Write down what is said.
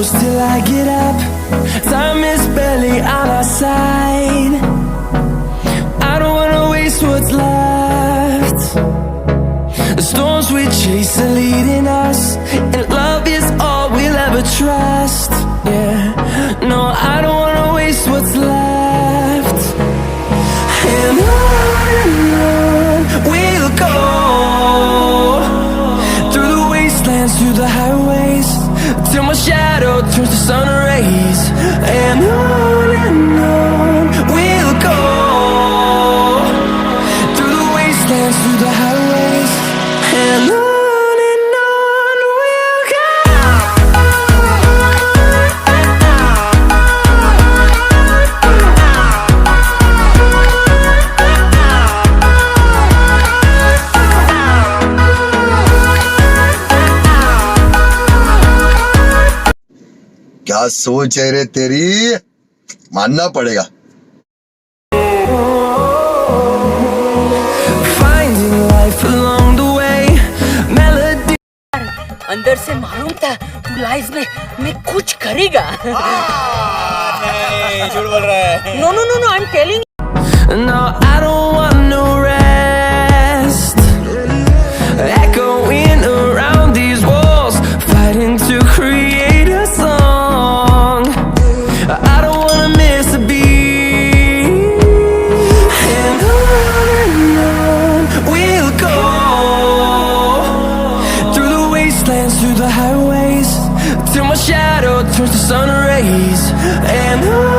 close till I get up. Time is barely on our side. I don't wanna waste what's left. The storms we chase are leading us, and love is all we'll ever trust. Yeah, no, I don't wanna waste what's left. And on we'll go, through the wastelands, through the highways, till my shadow turns to sun rays. And on we'll go, through the wastelands, through the highways, and on we'll go. क्या सोच है रे तेरी, मानना पड़ेगा। Finding life along the way, melody. अंदर से मालूम था तू लाइफ में कुछ करेगा। नहीं, झूठ बोल रहा है। No no no no, I am telling. No, I don't want no rest. Echoing around these walls, fighting to create a song. I don't wanna miss a beat. And on we'll go, through the wastelands, through the highways, till my shadow turns to sun rays. And on